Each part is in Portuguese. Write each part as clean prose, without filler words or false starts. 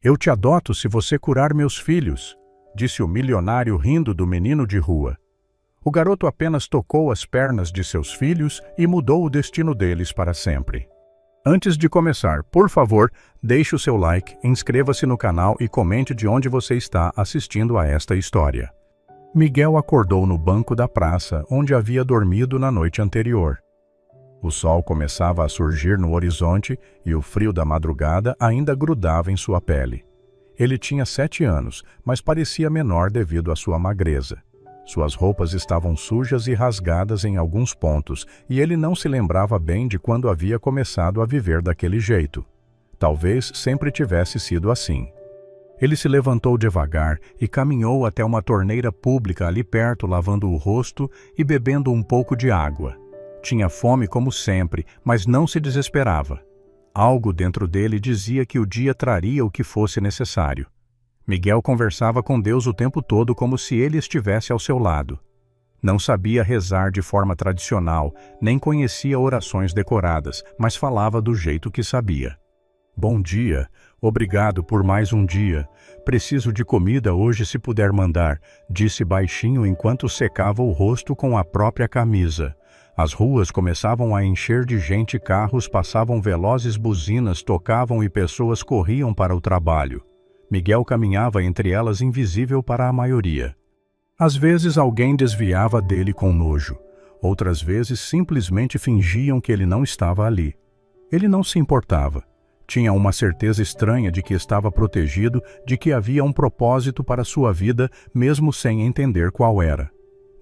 Eu te adoto se você curar meus filhos, disse o milionário rindo do menino de rua. O garoto apenas tocou as pernas de seus filhos e mudou o destino deles para sempre. Antes de começar, por favor, deixe o seu like, inscreva-se no canal e comente de onde você está assistindo a esta história. Miguel acordou no banco da praça, onde havia dormido na noite anterior. O sol começava a surgir no horizonte e o frio da madrugada ainda grudava em sua pele. Ele tinha 7 anos, mas parecia menor devido à sua magreza. Suas roupas estavam sujas e rasgadas em alguns pontos, e ele não se lembrava bem de quando havia começado a viver daquele jeito. Talvez sempre tivesse sido assim. Ele se levantou devagar e caminhou até uma torneira pública ali perto, lavando o rosto e bebendo um pouco de água. Tinha fome como sempre, mas não se desesperava. Algo dentro dele dizia que o dia traria o que fosse necessário. Miguel conversava com Deus o tempo todo como se ele estivesse ao seu lado. Não sabia rezar de forma tradicional, nem conhecia orações decoradas, mas falava do jeito que sabia. Bom dia, obrigado por mais um dia. Preciso de comida hoje se puder mandar, disse baixinho enquanto secava o rosto com a própria camisa. As ruas começavam a encher de gente, carros passavam velozes, buzinas tocavam e pessoas corriam para o trabalho. Miguel caminhava entre elas invisível para a maioria. Às vezes alguém desviava dele com nojo. Outras vezes simplesmente fingiam que ele não estava ali. Ele não se importava. Tinha uma certeza estranha de que estava protegido, de que havia um propósito para sua vida, mesmo sem entender qual era.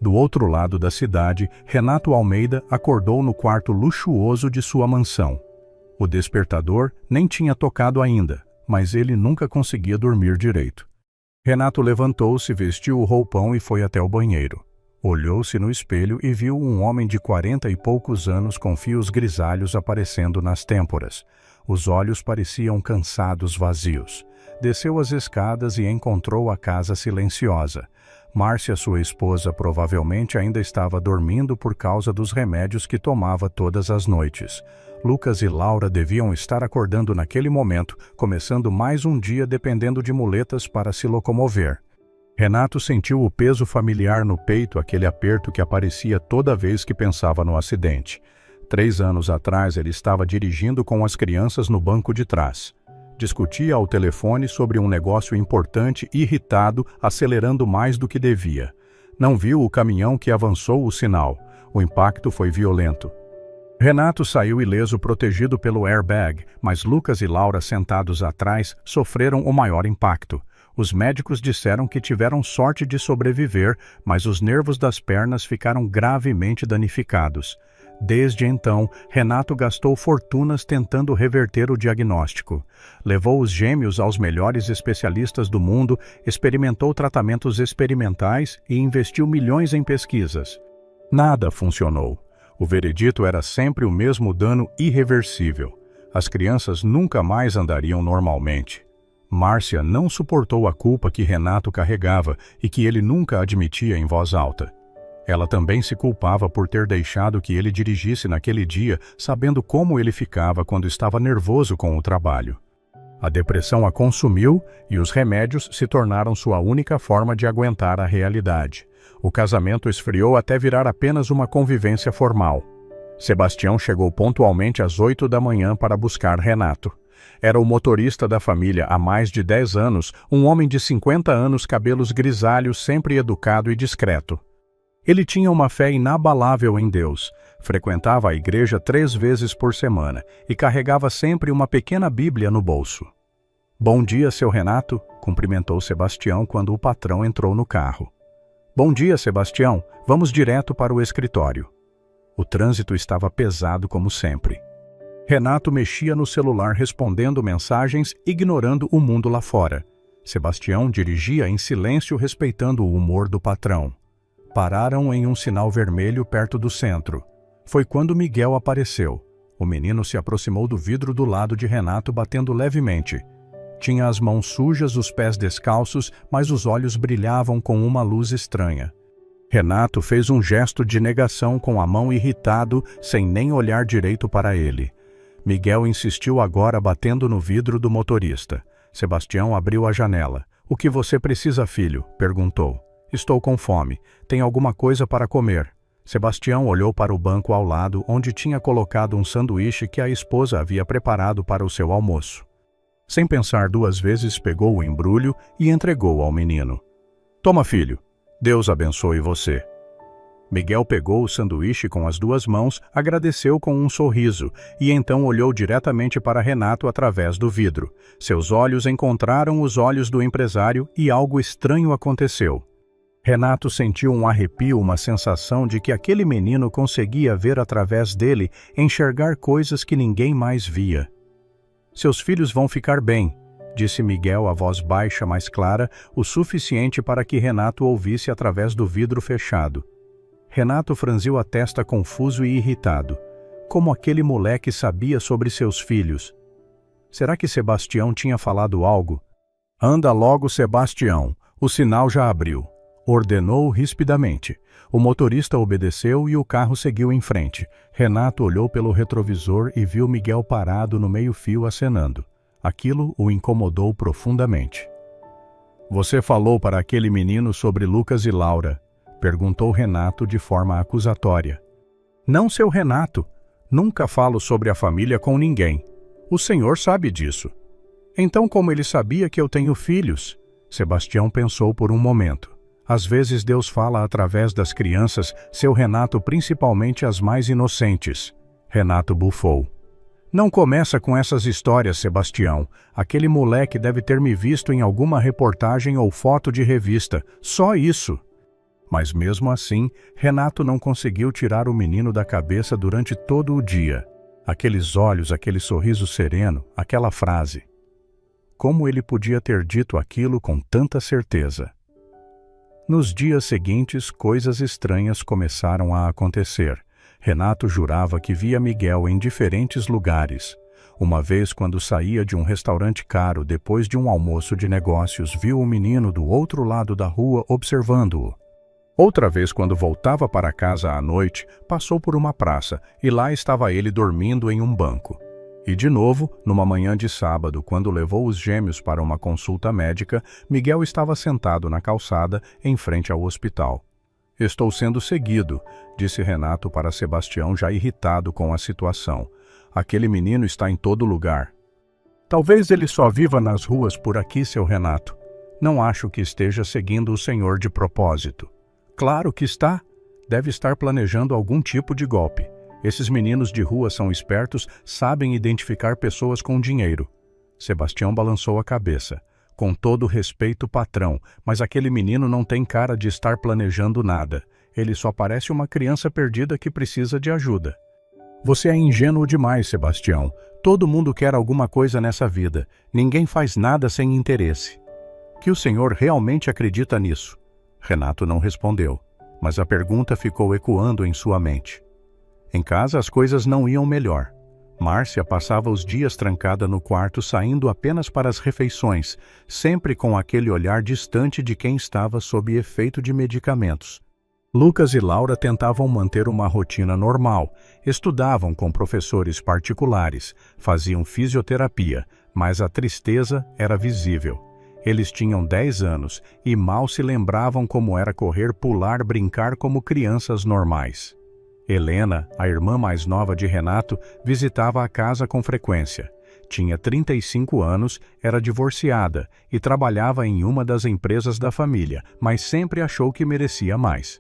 Do outro lado da cidade, Renato Almeida acordou no quarto luxuoso de sua mansão. O despertador nem tinha tocado ainda, mas ele nunca conseguia dormir direito. Renato levantou-se, vestiu o roupão e foi até o banheiro. Olhou-se no espelho e viu um homem de 40 e poucos anos com fios grisalhos aparecendo nas têmporas. Os olhos pareciam cansados, vazios. Desceu as escadas e encontrou a casa silenciosa. Márcia, sua esposa, provavelmente ainda estava dormindo por causa dos remédios que tomava todas as noites. Lucas e Laura deviam estar acordando naquele momento, começando mais um dia dependendo de muletas para se locomover. Renato sentiu o peso familiar no peito, aquele aperto que aparecia toda vez que pensava no acidente. 3 anos atrás ele estava dirigindo com as crianças no banco de trás. Discutia ao telefone sobre um negócio importante, irritado, acelerando mais do que devia. Não viu o caminhão que avançou o sinal. O impacto foi violento. Renato saiu ileso, protegido pelo airbag, mas Lucas e Laura, sentados atrás, sofreram o maior impacto. Os médicos disseram que tiveram sorte de sobreviver, mas os nervos das pernas ficaram gravemente danificados. Desde então, Renato gastou fortunas tentando reverter o diagnóstico. Levou os gêmeos aos melhores especialistas do mundo, experimentou tratamentos experimentais e investiu milhões em pesquisas. Nada funcionou. O veredito era sempre o mesmo dano irreversível. As crianças nunca mais andariam normalmente. Márcia não suportou a culpa que Renato carregava e que ele nunca admitia em voz alta. Ela também se culpava por ter deixado que ele dirigisse naquele dia, sabendo como ele ficava quando estava nervoso com o trabalho. A depressão a consumiu e os remédios se tornaram sua única forma de aguentar a realidade. O casamento esfriou até virar apenas uma convivência formal. Sebastião chegou pontualmente às 8 da manhã para buscar Renato. Era o motorista da família há mais de 10 anos, um homem de 50 anos, cabelos grisalhos, sempre educado e discreto. Ele tinha uma fé inabalável em Deus, frequentava a igreja 3 vezes por semana e carregava sempre uma pequena Bíblia no bolso. "Bom dia, seu Renato", cumprimentou Sebastião quando o patrão entrou no carro. "Bom dia, Sebastião, vamos direto para o escritório." O trânsito estava pesado como sempre. Renato mexia no celular respondendo mensagens, ignorando o mundo lá fora. Sebastião dirigia em silêncio, respeitando o humor do patrão. Pararam em um sinal vermelho perto do centro. Foi quando Miguel apareceu. O menino se aproximou do vidro do lado de Renato, batendo levemente. Tinha as mãos sujas, os pés descalços, mas os olhos brilhavam com uma luz estranha. Renato fez um gesto de negação com a mão, irritado, sem nem olhar direito para ele. Miguel insistiu agora, batendo no vidro do motorista. Sebastião abriu a janela. "O que você precisa, filho?" perguntou. "Estou com fome. Tem alguma coisa para comer?" Sebastião olhou para o banco ao lado, onde tinha colocado um sanduíche que a esposa havia preparado para o seu almoço. Sem pensar duas vezes, pegou o embrulho e entregou ao menino. "Toma, filho. Deus abençoe você." Miguel pegou o sanduíche com as duas mãos, agradeceu com um sorriso e então olhou diretamente para Renato através do vidro. Seus olhos encontraram os olhos do empresário e algo estranho aconteceu. Renato sentiu um arrepio, uma sensação de que aquele menino conseguia ver através dele, enxergar coisas que ninguém mais via. "Seus filhos vão ficar bem", disse Miguel, a voz baixa, mas clara, o suficiente para que Renato ouvisse através do vidro fechado. Renato franziu a testa confuso e irritado. Como aquele moleque sabia sobre seus filhos? Será que Sebastião tinha falado algo? "Anda logo, Sebastião, o sinal já abriu", ordenou rispidamente. O motorista obedeceu e o carro seguiu em frente. Renato olhou pelo retrovisor e viu Miguel parado no meio-fio acenando. Aquilo o incomodou profundamente. "Você falou para aquele menino sobre Lucas e Laura?" perguntou Renato de forma acusatória. "Não, seu Renato. Nunca falo sobre a família com ninguém. O senhor sabe disso." "Então como ele sabia que eu tenho filhos?" Sebastião pensou por um momento. "Às vezes Deus fala através das crianças, seu Renato, principalmente as mais inocentes." Renato bufou. "Não começa com essas histórias, Sebastião. Aquele moleque deve ter me visto em alguma reportagem ou foto de revista. Só isso." Mas mesmo assim, Renato não conseguiu tirar o menino da cabeça durante todo o dia. Aqueles olhos, aquele sorriso sereno, aquela frase. Como ele podia ter dito aquilo com tanta certeza? Nos dias seguintes, coisas estranhas começaram a acontecer. Renato jurava que via Miguel em diferentes lugares. Uma vez, quando saía de um restaurante caro depois de um almoço de negócios, viu o menino do outro lado da rua observando-o. Outra vez, quando voltava para casa à noite, passou por uma praça e lá estava ele dormindo em um banco. E de novo, numa manhã de sábado, quando levou os gêmeos para uma consulta médica, Miguel estava sentado na calçada em frente ao hospital. "Estou sendo seguido", disse Renato para Sebastião, já irritado com a situação. "Aquele menino está em todo lugar." "Talvez ele só viva nas ruas por aqui, seu Renato. Não acho que esteja seguindo o senhor de propósito." "Claro que está. Deve estar planejando algum tipo de golpe. Esses meninos de rua são espertos, sabem identificar pessoas com dinheiro." Sebastião balançou a cabeça. "Com todo respeito, patrão, mas aquele menino não tem cara de estar planejando nada. Ele só parece uma criança perdida que precisa de ajuda." "Você é ingênuo demais, Sebastião. Todo mundo quer alguma coisa nessa vida. Ninguém faz nada sem interesse." "Que o senhor realmente acredita nisso?" Renato não respondeu, mas a pergunta ficou ecoando em sua mente. Em casa as coisas não iam melhor. Márcia passava os dias trancada no quarto, saindo apenas para as refeições, sempre com aquele olhar distante de quem estava sob efeito de medicamentos. Lucas e Laura tentavam manter uma rotina normal, estudavam com professores particulares, faziam fisioterapia, mas a tristeza era visível. Eles tinham 10 anos e mal se lembravam como era correr, pular, brincar como crianças normais. Helena, a irmã mais nova de Renato, visitava a casa com frequência. Tinha 35 anos, era divorciada e trabalhava em uma das empresas da família, mas sempre achou que merecia mais.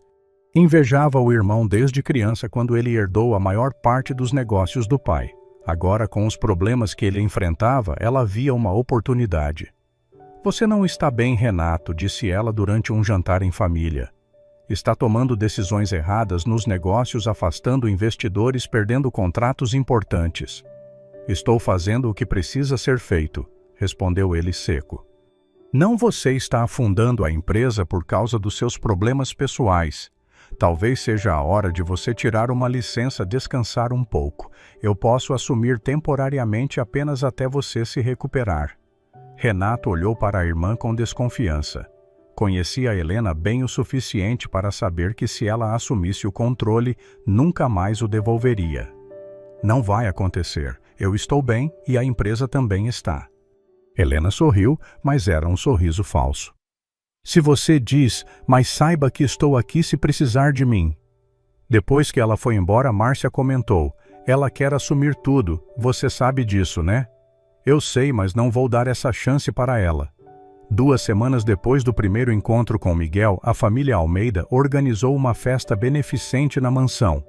Invejava o irmão desde criança quando ele herdou a maior parte dos negócios do pai. Agora, com os problemas que ele enfrentava, ela via uma oportunidade. "Você não está bem, Renato", disse ela durante um jantar em família. "Está tomando decisões erradas nos negócios, afastando investidores, perdendo contratos importantes." "Estou fazendo o que precisa ser feito", respondeu ele seco. "Não, você está afundando a empresa por causa dos seus problemas pessoais. Talvez seja a hora de você tirar uma licença, descansar um pouco. Eu posso assumir temporariamente apenas até você se recuperar." Renato olhou para a irmã com desconfiança. Conhecia a Helena bem o suficiente para saber que se ela assumisse o controle, nunca mais o devolveria. "Não vai acontecer. Eu estou bem e a empresa também está." Helena sorriu, mas era um sorriso falso. Se você diz, mas saiba que estou aqui se precisar de mim. Depois que ela foi embora, Márcia comentou, ela quer assumir tudo, você sabe disso, né? Eu sei, mas não vou dar essa chance para ela. 2 semanas depois do primeiro encontro com Miguel, a família Almeida organizou uma festa beneficente na mansão.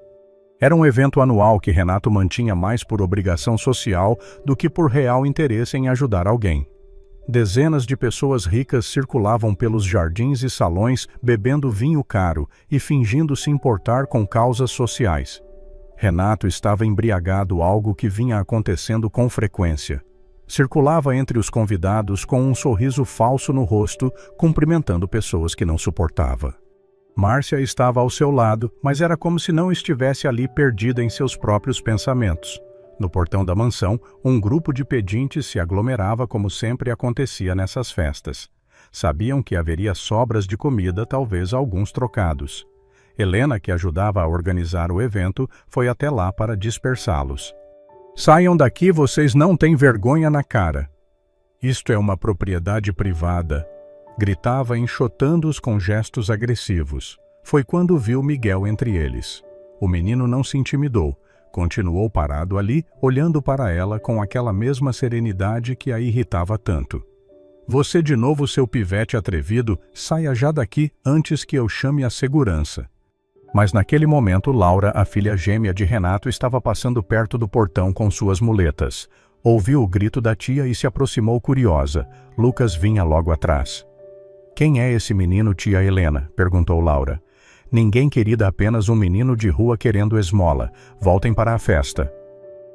Era um evento anual que Renato mantinha mais por obrigação social do que por real interesse em ajudar alguém. Dezenas de pessoas ricas circulavam pelos jardins e salões bebendo vinho caro e fingindo se importar com causas sociais. Renato estava embriagado, algo que vinha acontecendo com frequência. Circulava entre os convidados com um sorriso falso no rosto, cumprimentando pessoas que não suportava. Márcia estava ao seu lado, mas era como se não estivesse ali perdida em seus próprios pensamentos. No portão da mansão, um grupo de pedintes se aglomerava como sempre acontecia nessas festas. Sabiam que haveria sobras de comida, talvez alguns trocados. Helena, que ajudava a organizar o evento, foi até lá para dispersá-los. Saiam daqui, vocês não têm vergonha na cara. Isto é uma propriedade privada, gritava enxotando-os com gestos agressivos. Foi quando viu Miguel entre eles. O menino não se intimidou, continuou parado ali, olhando para ela com aquela mesma serenidade que a irritava tanto. Você de novo, seu pivete atrevido, saia já daqui antes que eu chame a segurança. Mas naquele momento, Laura, a filha gêmea de Renato, estava passando perto do portão com suas muletas. Ouviu o grito da tia e se aproximou curiosa. Lucas vinha logo atrás. Quem é esse menino, tia Helena? Perguntou Laura. Ninguém, querida, apenas um menino de rua querendo esmola. Voltem para a festa.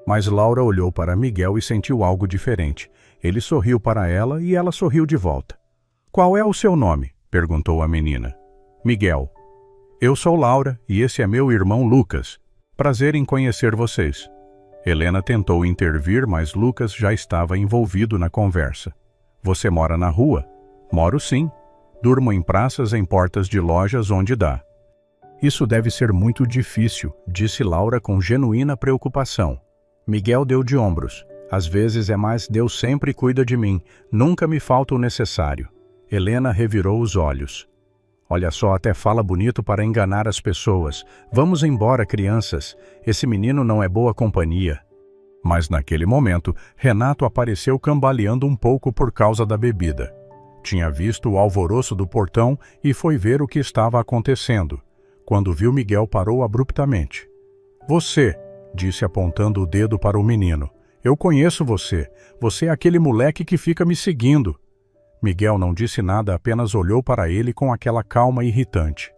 Mas Laura olhou para Miguel e sentiu algo diferente. Ele sorriu para ela e ela sorriu de volta. Qual é o seu nome? Perguntou a menina. Miguel. Eu sou Laura e esse é meu irmão Lucas. Prazer em conhecer vocês. Helena tentou intervir, mas Lucas já estava envolvido na conversa. Você mora na rua? Moro sim. Durmo em praças, em portas de lojas, onde dá. Isso deve ser muito difícil, disse Laura com genuína preocupação. Miguel deu de ombros. Às vezes é, mas Deus sempre cuida de mim. Nunca me falta o necessário. Helena revirou os olhos. Olha só, até fala bonito para enganar as pessoas. Vamos embora, crianças. Esse menino não é boa companhia. Mas naquele momento, Renato apareceu cambaleando um pouco por causa da bebida. Tinha visto o alvoroço do portão e foi ver o que estava acontecendo. Quando viu Miguel, parou abruptamente. Você, disse apontando o dedo para o menino. Eu conheço você. Você é aquele moleque que fica me seguindo. Miguel não disse nada, apenas olhou para ele com aquela calma irritante.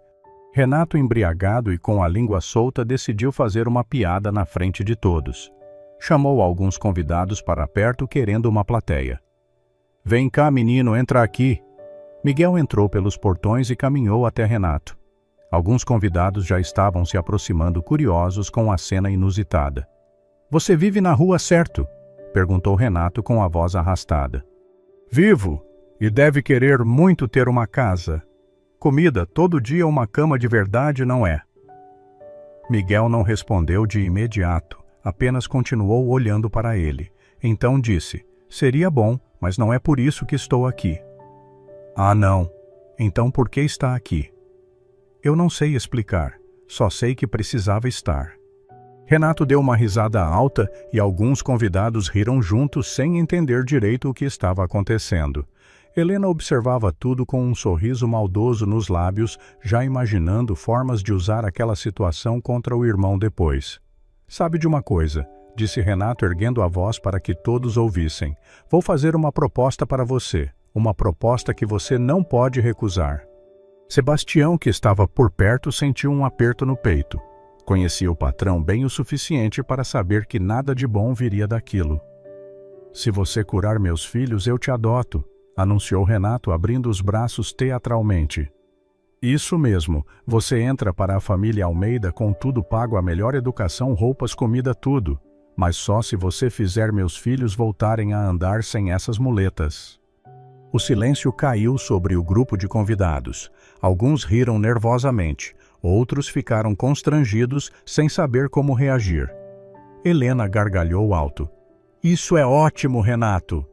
Renato, embriagado e com a língua solta, decidiu fazer uma piada na frente de todos. Chamou alguns convidados para perto, querendo uma plateia. Vem cá, menino, entra aqui. Miguel entrou pelos portões e caminhou até Renato. Alguns convidados já estavam se aproximando, curiosos com a cena inusitada. Você vive na rua, certo? Perguntou Renato com a voz arrastada. Vivo. E deve querer muito ter uma casa. Comida, todo dia uma cama de verdade, não é? Miguel não respondeu de imediato, apenas continuou olhando para ele. Então disse, seria bom, mas não é por isso que estou aqui. Ah, não. Então por que está aqui? Eu não sei explicar, só sei que precisava estar. Renato deu uma risada alta e alguns convidados riram juntos sem entender direito o que estava acontecendo. Helena observava tudo com um sorriso maldoso nos lábios, já imaginando formas de usar aquela situação contra o irmão depois. Sabe de uma coisa, disse Renato erguendo a voz para que todos ouvissem. Vou fazer uma proposta para você, uma proposta que você não pode recusar. Sebastião, que estava por perto, sentiu um aperto no peito. Conhecia o patrão bem o suficiente para saber que nada de bom viria daquilo. Se você curar meus filhos, eu te adoto, anunciou Renato, abrindo os braços teatralmente. Isso mesmo, você entra para a família Almeida com tudo pago, a melhor educação, roupas, comida, tudo. Mas só se você fizer meus filhos voltarem a andar sem essas muletas. O silêncio caiu sobre o grupo de convidados. Alguns riram nervosamente, outros ficaram constrangidos, sem saber como reagir. Helena gargalhou alto. Isso é ótimo, Renato!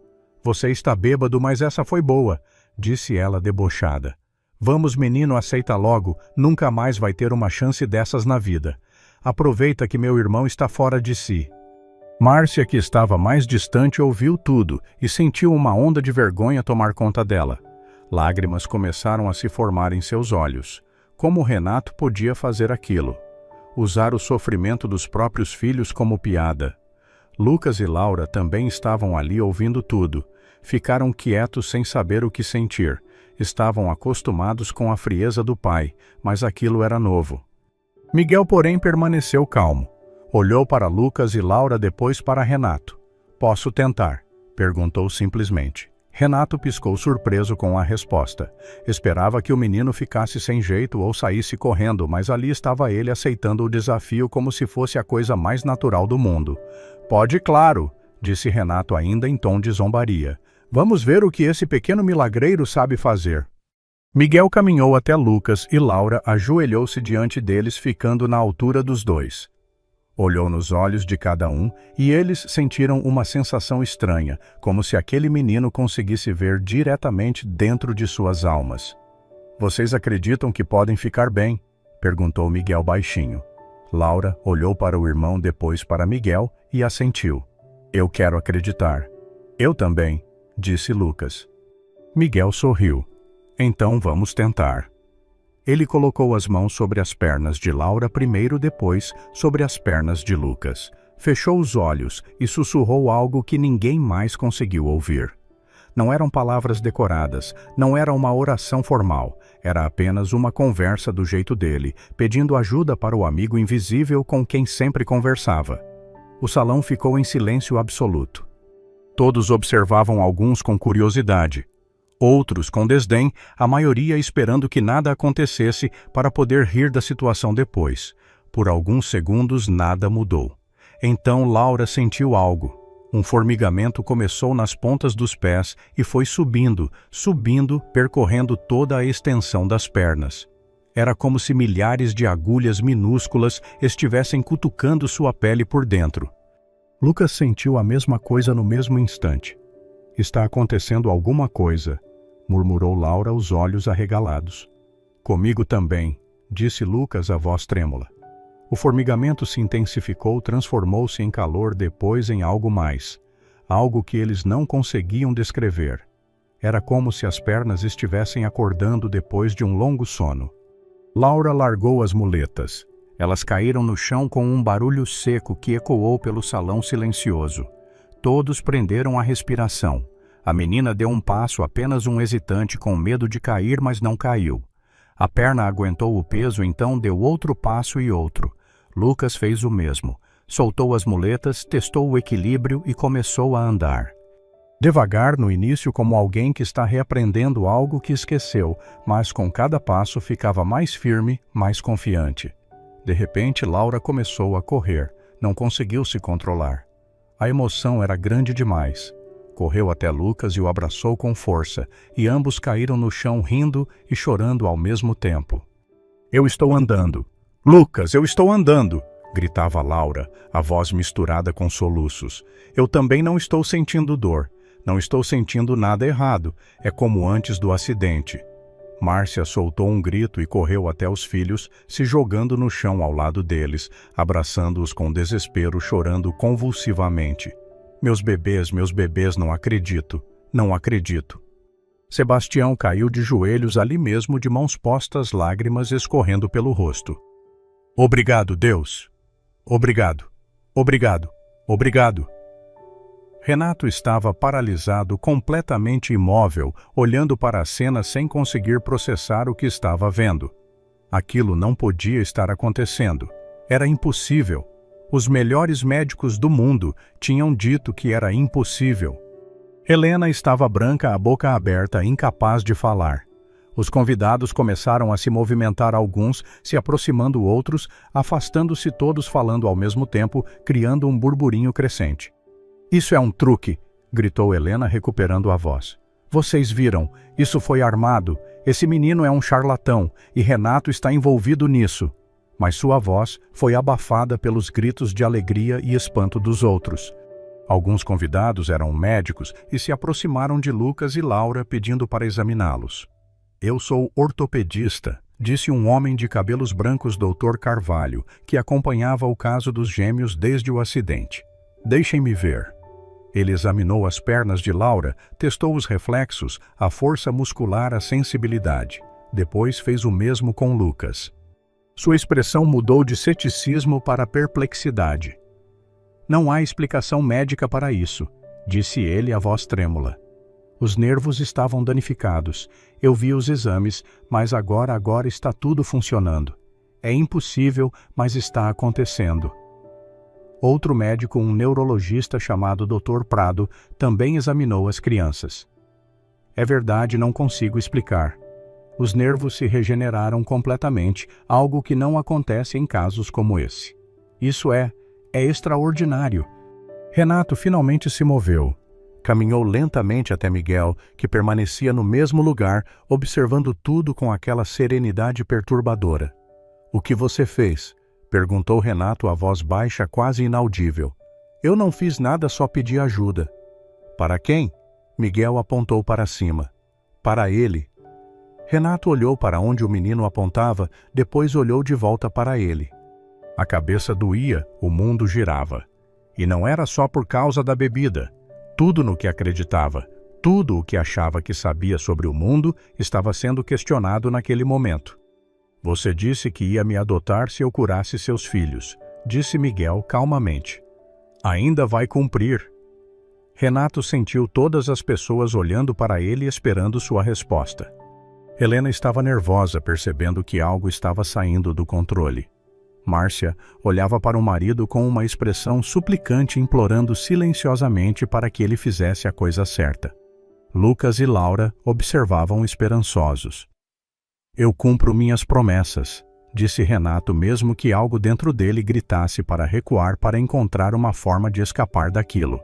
Você está bêbado, mas essa foi boa, disse ela debochada. Vamos, menino, aceita logo, nunca mais vai ter uma chance dessas na vida. Aproveita que meu irmão está fora de si. Márcia, que estava mais distante, ouviu tudo e sentiu uma onda de vergonha tomar conta dela. Lágrimas começaram a se formar em seus olhos. Como Renato podia fazer aquilo? Usar o sofrimento dos próprios filhos como piada. Lucas e Laura também estavam ali ouvindo tudo. Ficaram quietos sem saber o que sentir. Estavam acostumados com a frieza do pai, mas aquilo era novo. Miguel, porém, permaneceu calmo. Olhou para Lucas e Laura, depois para Renato. Posso tentar? Perguntou simplesmente. Renato piscou surpreso com a resposta. Esperava que o menino ficasse sem jeito ou saísse correndo, mas ali estava ele aceitando o desafio como se fosse a coisa mais natural do mundo. Pode, claro, disse Renato ainda em tom de zombaria. Vamos ver o que esse pequeno milagreiro sabe fazer. Miguel caminhou até Lucas e Laura ajoelhou-se diante deles, ficando na altura dos dois. Olhou nos olhos de cada um e eles sentiram uma sensação estranha, como se aquele menino conseguisse ver diretamente dentro de suas almas. Vocês acreditam que podem ficar bem? Perguntou Miguel baixinho. Laura olhou para o irmão, depois para Miguel e assentiu. Eu quero acreditar. Eu também, disse Lucas. Miguel sorriu. Então vamos tentar. Ele colocou as mãos sobre as pernas de Laura primeiro, depois sobre as pernas de Lucas. Fechou os olhos e sussurrou algo que ninguém mais conseguiu ouvir. Não eram palavras decoradas, não era uma oração formal, era apenas uma conversa do jeito dele, pedindo ajuda para o amigo invisível com quem sempre conversava. O salão ficou em silêncio absoluto. Todos observavam, alguns com curiosidade, outros com desdém, a maioria esperando que nada acontecesse para poder rir da situação depois. Por alguns segundos nada mudou. Então Laura sentiu algo. Um formigamento começou nas pontas dos pés e foi subindo, percorrendo toda a extensão das pernas. Era como se milhares de agulhas minúsculas estivessem cutucando sua pele por dentro. Lucas sentiu a mesma coisa no mesmo instante. Está acontecendo alguma coisa, murmurou Laura, os olhos arregalados. Comigo também, disse Lucas, a voz trêmula. O formigamento se intensificou, transformou-se em calor, depois em algo mais. Algo que eles não conseguiam descrever. Era como se as pernas estivessem acordando depois de um longo sono. Laura largou as muletas. Elas caíram no chão com um barulho seco que ecoou pelo salão silencioso. Todos prenderam a respiração. A menina deu um passo, apenas um hesitante, com medo de cair, mas não caiu. A perna aguentou o peso, então deu outro passo e outro. Lucas fez o mesmo. Soltou as muletas, testou o equilíbrio e começou a andar. Devagar no início, como alguém que está reaprendendo algo que esqueceu, mas com cada passo ficava mais firme, mais confiante. De repente, Laura começou a correr. Não conseguiu se controlar. A emoção era grande demais. Correu até Lucas e o abraçou com força, e ambos caíram no chão rindo e chorando ao mesmo tempo. Eu estou andando. Lucas, eu estou andando! Gritava Laura, a voz misturada com soluços. Eu também não estou sentindo dor. Não estou sentindo nada errado. É como antes do acidente. Márcia soltou um grito e correu até os filhos, se jogando no chão ao lado deles, abraçando-os com desespero, chorando convulsivamente. Meus bebês, não acredito, não acredito. Sebastião caiu de joelhos ali mesmo, de mãos postas, lágrimas escorrendo pelo rosto. Obrigado, Deus. Obrigado, obrigado, obrigado. Renato estava paralisado, completamente imóvel, olhando para a cena sem conseguir processar o que estava vendo. Aquilo não podia estar acontecendo. Era impossível. Os melhores médicos do mundo tinham dito que era impossível. Helena estava branca, a boca aberta, incapaz de falar. Os convidados começaram a se movimentar, alguns se aproximando, outros afastando-se, todos falando ao mesmo tempo, criando um burburinho crescente. Isso é um truque, gritou Helena, recuperando a voz. Vocês viram, isso foi armado. Esse menino é um charlatão e Renato está envolvido nisso. Mas sua voz foi abafada pelos gritos de alegria e espanto dos outros. Alguns convidados eram médicos e se aproximaram de Lucas e Laura pedindo para examiná-los. "Eu sou ortopedista", disse um homem de cabelos brancos, Dr. Carvalho, que acompanhava o caso dos gêmeos desde o acidente. "Deixem-me ver." Ele examinou as pernas de Laura, testou os reflexos, a força muscular, a sensibilidade. Depois fez o mesmo com Lucas. Sua expressão mudou de ceticismo para perplexidade. "Não há explicação médica para isso", disse ele, a voz trêmula. "Os nervos estavam danificados. Eu vi os exames, mas agora está tudo funcionando. É impossível, mas está acontecendo." Outro médico, um neurologista chamado Dr. Prado, também examinou as crianças. "É verdade, não consigo explicar. Os nervos se regeneraram completamente, algo que não acontece em casos como esse. Isso é extraordinário." Renato finalmente se moveu. Caminhou lentamente até Miguel, que permanecia no mesmo lugar, observando tudo com aquela serenidade perturbadora. "O que você fez?" perguntou Renato, a voz baixa, quase inaudível. "Eu não fiz nada, só pedi ajuda." "Para quem?" Miguel apontou para cima. "Para ele." Renato olhou para onde o menino apontava, depois olhou de volta para ele. A cabeça doía, o mundo girava. E não era só por causa da bebida. Tudo no que acreditava, tudo o que achava que sabia sobre o mundo, estava sendo questionado naquele momento. "Você disse que ia me adotar se eu curasse seus filhos", disse Miguel calmamente. "Ainda vai cumprir." Renato sentiu todas as pessoas olhando para ele esperando sua resposta. Helena estava nervosa, percebendo que algo estava saindo do controle. Márcia olhava para o marido com uma expressão suplicante, implorando silenciosamente para que ele fizesse a coisa certa. Lucas e Laura observavam esperançosos. "Eu cumpro minhas promessas", disse Renato, mesmo que algo dentro dele gritasse para recuar para encontrar uma forma de escapar daquilo.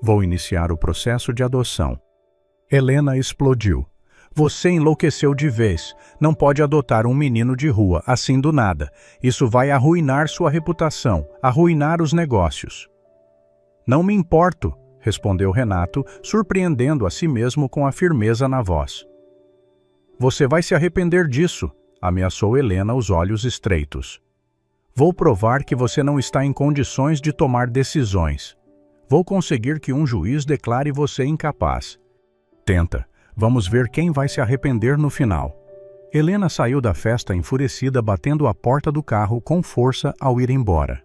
"Vou iniciar o processo de adoção." Helena explodiu. "Você enlouqueceu de vez. Não pode adotar um menino de rua, assim do nada. Isso vai arruinar sua reputação, arruinar os negócios." "Não me importo", respondeu Renato, surpreendendo a si mesmo com a firmeza na voz. "Você vai se arrepender disso", ameaçou Helena, os olhos estreitos. "Vou provar que você não está em condições de tomar decisões. Vou conseguir que um juiz declare você incapaz. Tenta. Vamos ver quem vai se arrepender no final." Helena saiu da festa enfurecida, batendo a porta do carro com força ao ir embora.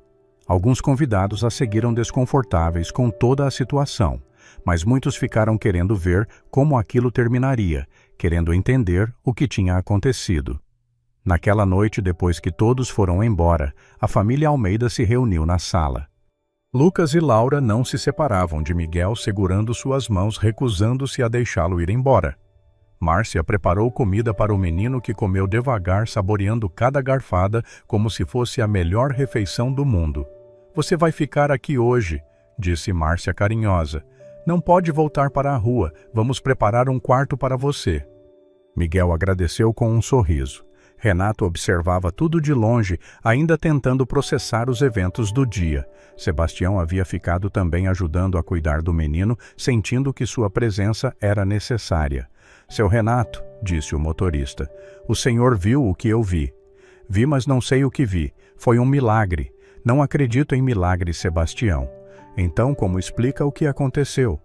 Alguns convidados a seguiram desconfortáveis com toda a situação, mas muitos ficaram querendo ver como aquilo terminaria, querendo entender o que tinha acontecido. Naquela noite, depois que todos foram embora, a família Almeida se reuniu na sala. Lucas e Laura não se separavam de Miguel, segurando suas mãos, recusando-se a deixá-lo ir embora. Márcia preparou comida para o menino, que comeu devagar, saboreando cada garfada como se fosse a melhor refeição do mundo. "Você vai ficar aqui hoje", disse Márcia carinhosa. "Não pode voltar para a rua, vamos preparar um quarto para você." Miguel agradeceu com um sorriso. Renato observava tudo de longe, ainda tentando processar os eventos do dia. Sebastião havia ficado também ajudando a cuidar do menino, sentindo que sua presença era necessária. "Seu Renato", disse o motorista, "o senhor viu o que eu vi." "Vi, mas não sei o que vi. Foi um milagre." "Não acredito em milagres, Sebastião." "Então, como explica o que aconteceu?"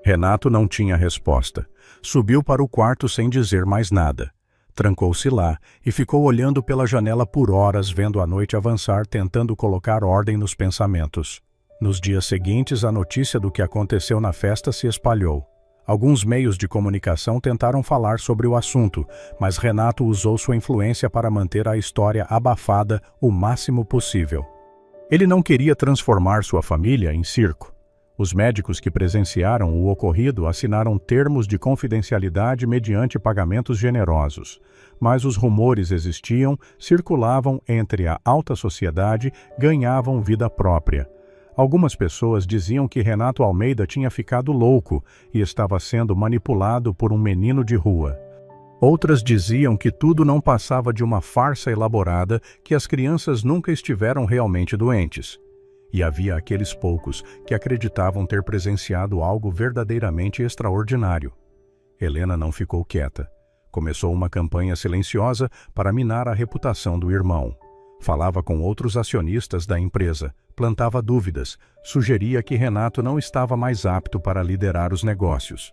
Renato não tinha resposta. Subiu para o quarto sem dizer mais nada. Trancou-se lá e ficou olhando pela janela por horas, vendo a noite avançar, tentando colocar ordem nos pensamentos. Nos dias seguintes, a notícia do que aconteceu na festa se espalhou. Alguns meios de comunicação tentaram falar sobre o assunto, mas Renato usou sua influência para manter a história abafada o máximo possível. Ele não queria transformar sua família em circo. Os médicos que presenciaram o ocorrido assinaram termos de confidencialidade mediante pagamentos generosos. Mas os rumores existiam, circulavam entre a alta sociedade, ganhavam vida própria. Algumas pessoas diziam que Renato Almeida tinha ficado louco e estava sendo manipulado por um menino de rua. Outras diziam que tudo não passava de uma farsa elaborada, que as crianças nunca estiveram realmente doentes. E havia aqueles poucos que acreditavam ter presenciado algo verdadeiramente extraordinário. Helena não ficou quieta. Começou uma campanha silenciosa para minar a reputação do irmão. Falava com outros acionistas da empresa, plantava dúvidas, sugeria que Renato não estava mais apto para liderar os negócios.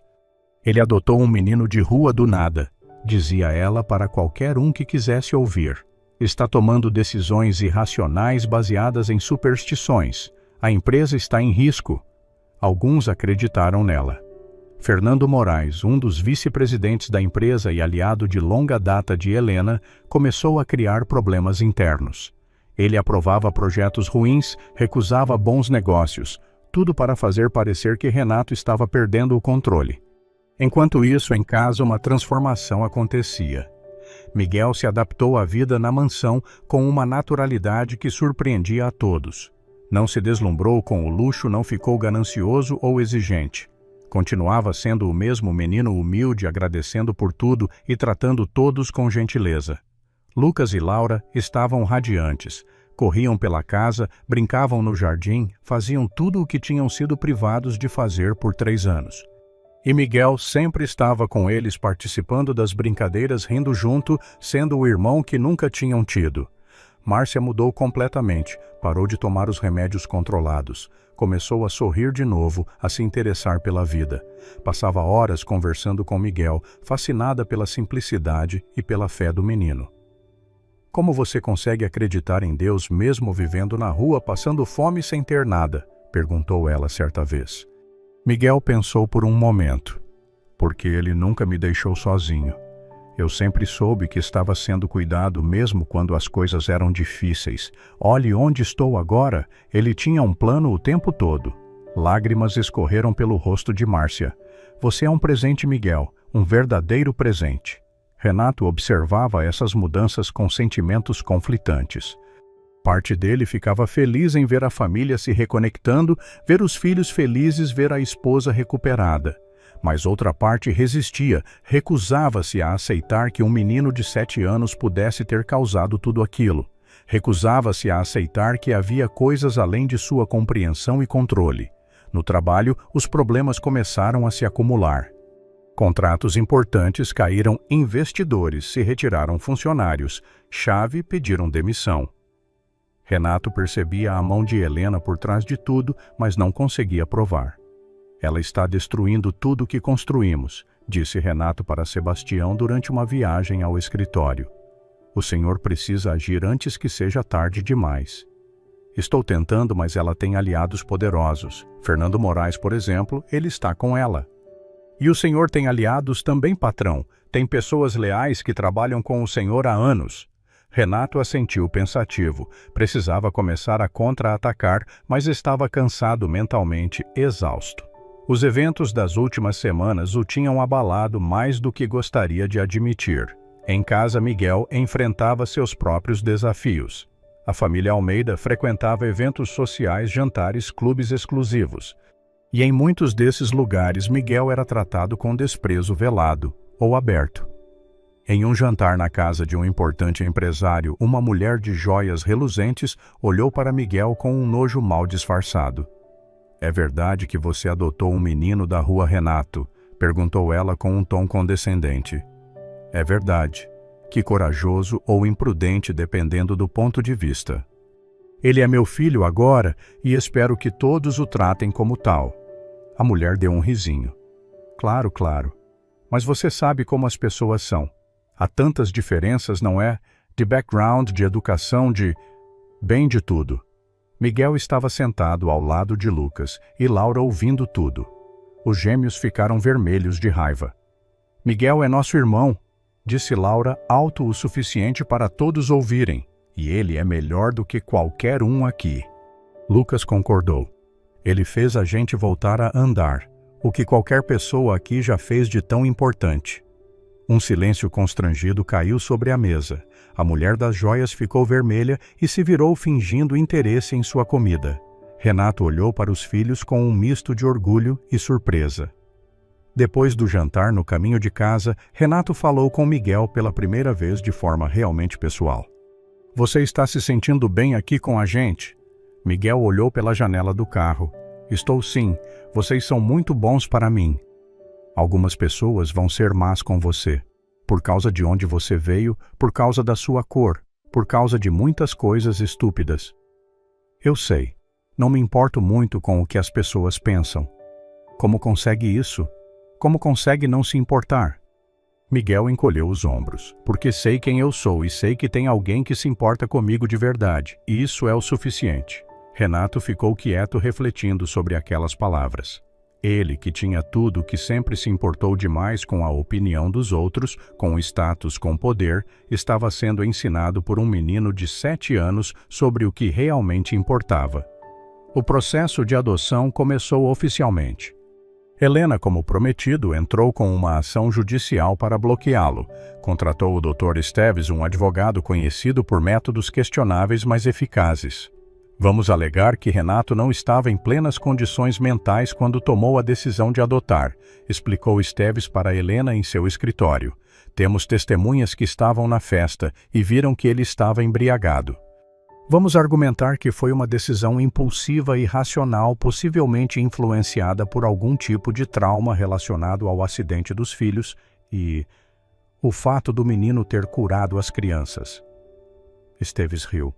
Ele adotou um menino de rua do nada, dizia ela para qualquer um que quisesse ouvir. Está tomando decisões irracionais baseadas em superstições. A empresa está em risco. Alguns acreditaram nela. Fernando Moraes, um dos vice-presidentes da empresa e aliado de longa data de Helena, começou a criar problemas internos. Ele aprovava projetos ruins, recusava bons negócios, tudo para fazer parecer que Renato estava perdendo o controle. Enquanto isso, em casa, uma transformação acontecia. Miguel se adaptou à vida na mansão com uma naturalidade que surpreendia a todos. Não se deslumbrou com o luxo, não ficou ganancioso ou exigente. Continuava sendo o mesmo menino humilde, agradecendo por tudo e tratando todos com gentileza. Lucas e Laura estavam radiantes. Corriam pela casa, brincavam no jardim, faziam tudo o que tinham sido privados de fazer por 3 anos. E Miguel sempre estava com eles, participando das brincadeiras, rindo junto, sendo o irmão que nunca tinham tido. Márcia mudou completamente, parou de tomar os remédios controlados. Começou a sorrir de novo, a se interessar pela vida. Passava horas conversando com Miguel, fascinada pela simplicidade e pela fé do menino. Como você consegue acreditar em Deus mesmo vivendo na rua, passando fome sem ter nada? Perguntou ela certa vez. Miguel pensou por um momento. Porque ele nunca me deixou sozinho. Eu sempre soube que estava sendo cuidado mesmo quando as coisas eram difíceis. Olhe onde estou agora, ele tinha um plano o tempo todo. Lágrimas escorreram pelo rosto de Márcia. Você é um presente, Miguel, um verdadeiro presente. Renato observava essas mudanças com sentimentos conflitantes. Parte dele ficava feliz em ver a família se reconectando, ver os filhos felizes, ver a esposa recuperada. Mas outra parte resistia, recusava-se a aceitar que um menino de 7 anos pudesse ter causado tudo aquilo. Recusava-se a aceitar que havia coisas além de sua compreensão e controle. No trabalho, os problemas começaram a se acumular. Contratos importantes caíram, investidores se retiraram, funcionários, chave pediram demissão. Renato percebia a mão de Helena por trás de tudo, mas não conseguia provar. Ela está destruindo tudo o que construímos, disse Renato para Sebastião durante uma viagem ao escritório. O senhor precisa agir antes que seja tarde demais. Estou tentando, mas ela tem aliados poderosos. Fernando Moraes, por exemplo, ele está com ela. E o senhor tem aliados também, patrão. Tem pessoas leais que trabalham com o senhor há anos. Renato assentiu pensativo. Precisava começar a contra-atacar, mas estava cansado mentalmente, exausto. Os eventos das últimas semanas o tinham abalado mais do que gostaria de admitir. Em casa, Miguel enfrentava seus próprios desafios. A família Almeida frequentava eventos sociais, jantares, clubes exclusivos. E em muitos desses lugares, Miguel era tratado com desprezo velado ou aberto. Em um jantar na casa de um importante empresário, uma mulher de joias reluzentes olhou para Miguel com um nojo mal disfarçado. É verdade que você adotou um menino da rua Renato? Perguntou ela com um tom condescendente. É verdade. Que corajoso ou imprudente, dependendo do ponto de vista. Ele é meu filho agora e espero que todos o tratem como tal. A mulher deu um risinho. Claro, claro. Mas você sabe como as pessoas são. Há tantas diferenças, não é? De background, de educação, bem de tudo. Miguel estava sentado ao lado de Lucas e Laura ouvindo tudo. Os gêmeos ficaram vermelhos de raiva. Miguel é nosso irmão, disse Laura alto o suficiente para todos ouvirem, e ele é melhor do que qualquer um aqui. Lucas concordou. Ele fez a gente voltar a andar, o que qualquer pessoa aqui já fez de tão importante. Um silêncio constrangido caiu sobre a mesa. A mulher das joias ficou vermelha e se virou fingindo interesse em sua comida. Renato olhou para os filhos com um misto de orgulho e surpresa. Depois do jantar, no caminho de casa, Renato falou com Miguel pela primeira vez de forma realmente pessoal. Você está se sentindo bem aqui com a gente? Miguel olhou pela janela do carro. Estou sim, vocês são muito bons para mim. Algumas pessoas vão ser más com você, por causa de onde você veio, por causa da sua cor, por causa de muitas coisas estúpidas. Eu sei, não me importo muito com o que as pessoas pensam. Como consegue isso? Como consegue não se importar? Miguel encolheu os ombros, porque sei quem eu sou e sei que tem alguém que se importa comigo de verdade, e isso é o suficiente. Renato ficou quieto refletindo sobre aquelas palavras. Ele, que tinha tudo, que sempre se importou demais com a opinião dos outros, com status, com poder, estava sendo ensinado por um menino de 7 anos sobre o que realmente importava. O processo de adoção começou oficialmente. Helena, como prometido, entrou com uma ação judicial para bloqueá-lo. Contratou o Dr. Esteves, um advogado conhecido por métodos questionáveis, mas eficazes. Vamos alegar que Renato não estava em plenas condições mentais quando tomou a decisão de adotar, explicou Esteves para Helena em seu escritório. Temos testemunhas que estavam na festa e viram que ele estava embriagado. Vamos argumentar que foi uma decisão impulsiva e irracional, possivelmente influenciada por algum tipo de trauma relacionado ao acidente dos filhos e o fato do menino ter curado as crianças. Esteves riu.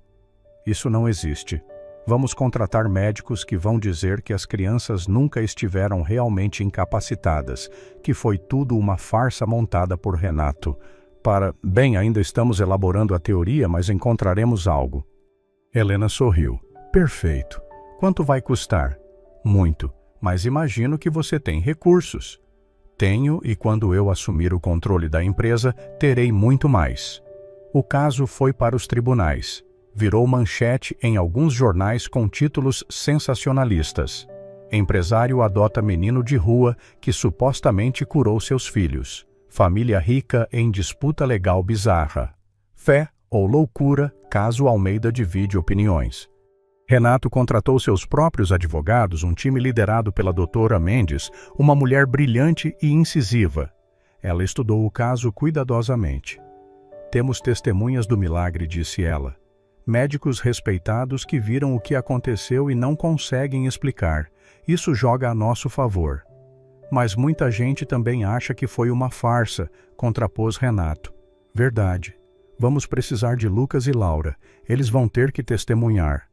Isso não existe. Vamos contratar médicos que vão dizer que as crianças nunca estiveram realmente incapacitadas, que foi tudo uma farsa montada por Renato. Bem, ainda estamos elaborando a teoria, mas encontraremos algo. Helena sorriu. Perfeito. Quanto vai custar? Muito, mas imagino que você tem recursos. Tenho, e quando eu assumir o controle da empresa, terei muito mais. O caso foi para os tribunais. Virou manchete em alguns jornais com títulos sensacionalistas. Empresário adota menino de rua que supostamente curou seus filhos. Família rica em disputa legal bizarra. Fé ou loucura, caso Almeida divide opiniões. Renato contratou seus próprios advogados, um time liderado pela doutora Mendes, uma mulher brilhante e incisiva. Ela estudou o caso cuidadosamente. Temos testemunhas do milagre, disse ela. Médicos respeitados que viram o que aconteceu e não conseguem explicar. Isso joga a nosso favor. Mas muita gente também acha que foi uma farsa, contrapôs Renato. Verdade. Vamos precisar de Lucas e Laura. Eles vão ter que testemunhar.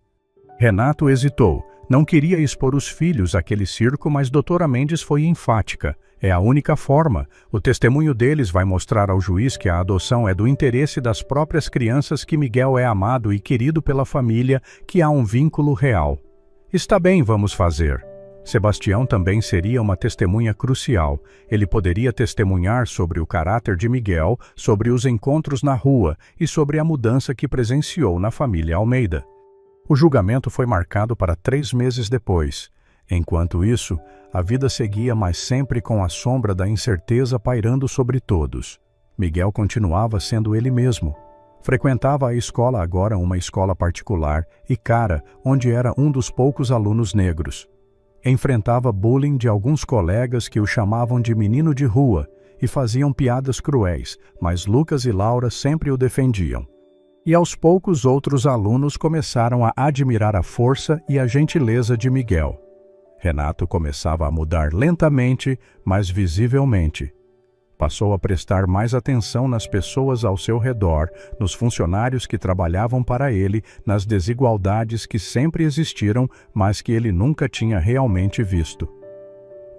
Renato hesitou. Não queria expor os filhos àquele circo, mas doutora Mendes foi enfática. É a única forma. O testemunho deles vai mostrar ao juiz que a adoção é do interesse das próprias crianças, que Miguel é amado e querido pela família, que há um vínculo real. Está bem, vamos fazer. Sebastião também seria uma testemunha crucial. Ele poderia testemunhar sobre o caráter de Miguel, sobre os encontros na rua e sobre a mudança que presenciou na família Almeida. O julgamento foi marcado para 3 meses depois. Enquanto isso, a vida seguia, mas sempre com a sombra da incerteza pairando sobre todos. Miguel continuava sendo ele mesmo. Frequentava a escola, agora uma escola particular, e cara, onde era um dos poucos alunos negros. Enfrentava bullying de alguns colegas que o chamavam de menino de rua e faziam piadas cruéis, mas Lucas e Laura sempre o defendiam. E aos poucos outros alunos começaram a admirar a força e a gentileza de Miguel. Renato começava a mudar lentamente, mas visivelmente. Passou a prestar mais atenção nas pessoas ao seu redor, nos funcionários que trabalhavam para ele, nas desigualdades que sempre existiram, mas que ele nunca tinha realmente visto.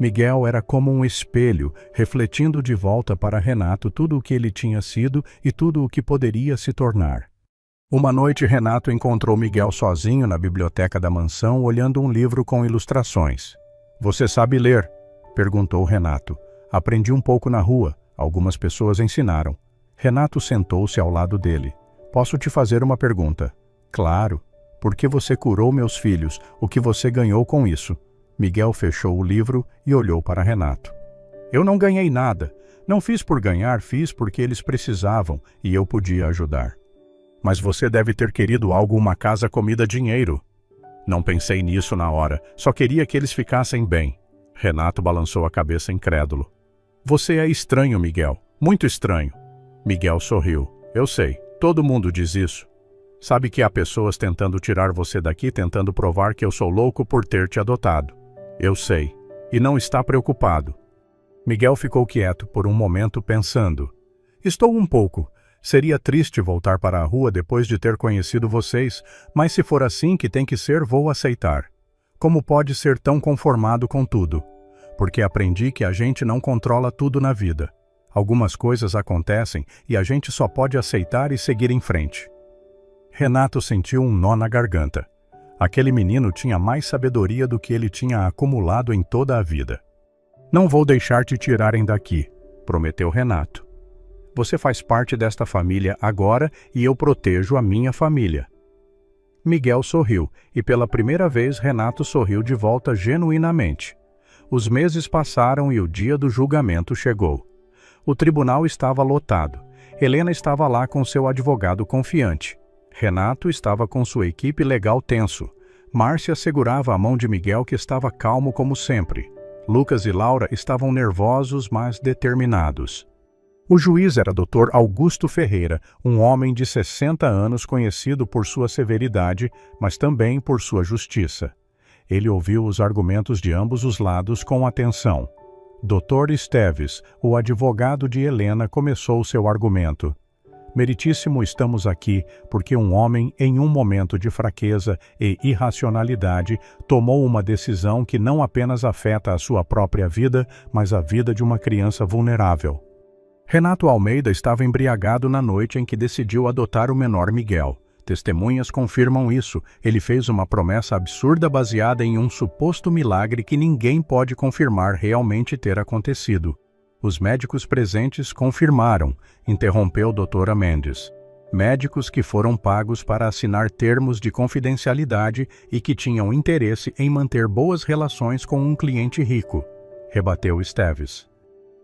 Miguel era como um espelho, refletindo de volta para Renato tudo o que ele tinha sido e tudo o que poderia se tornar. Uma noite, Renato encontrou Miguel sozinho na biblioteca da mansão, olhando um livro com ilustrações. "Você sabe ler?" perguntou Renato. "Aprendi um pouco na rua. Algumas pessoas ensinaram." Renato sentou-se ao lado dele. "Posso te fazer uma pergunta?" "Claro. Por que você curou meus filhos? O que você ganhou com isso?" Miguel fechou o livro e olhou para Renato. "Eu não ganhei nada. Não fiz por ganhar, fiz porque eles precisavam e eu podia ajudar." "Mas você deve ter querido algo, uma casa, comida, dinheiro." "Não pensei nisso na hora. Só queria que eles ficassem bem." Renato balançou a cabeça incrédulo. "Você é estranho, Miguel. Muito estranho." Miguel sorriu. "Eu sei. Todo mundo diz isso." Sabe que há pessoas tentando tirar você daqui, tentando provar que eu sou louco por ter te adotado. Eu sei. E não está preocupado. Miguel ficou quieto por um momento pensando. Estou um pouco. Seria triste voltar para a rua depois de ter conhecido vocês, mas se for assim que tem que ser, vou aceitar. Como pode ser tão conformado com tudo? Porque aprendi que a gente não controla tudo na vida. Algumas coisas acontecem e a gente só pode aceitar e seguir em frente. Renato sentiu um nó na garganta. Aquele menino tinha mais sabedoria do que ele tinha acumulado em toda a vida. Não vou deixar te tirarem daqui, prometeu Renato. Você faz parte desta família agora e eu protejo a minha família. Miguel sorriu, e pela primeira vez Renato sorriu de volta genuinamente. Os meses passaram e o dia do julgamento chegou. O tribunal estava lotado. Helena estava lá com seu advogado confiante. Renato estava com sua equipe legal tenso. Márcia segurava a mão de Miguel, que estava calmo como sempre. Lucas e Laura estavam nervosos, mas determinados. O juiz era Dr. Augusto Ferreira, um homem de 60 anos conhecido por sua severidade, mas também por sua justiça. Ele ouviu os argumentos de ambos os lados com atenção. Dr. Esteves, o advogado de Helena, começou seu argumento. Meritíssimo, estamos aqui porque um homem, em um momento de fraqueza e irracionalidade, tomou uma decisão que não apenas afeta a sua própria vida, mas a vida de uma criança vulnerável. Renato Almeida estava embriagado na noite em que decidiu adotar o menor Miguel. Testemunhas confirmam isso. Ele fez uma promessa absurda baseada em um suposto milagre que ninguém pode confirmar realmente ter acontecido. Os médicos presentes confirmaram, interrompeu doutora Mendes. Médicos que foram pagos para assinar termos de confidencialidade e que tinham interesse em manter boas relações com um cliente rico, rebateu Esteves.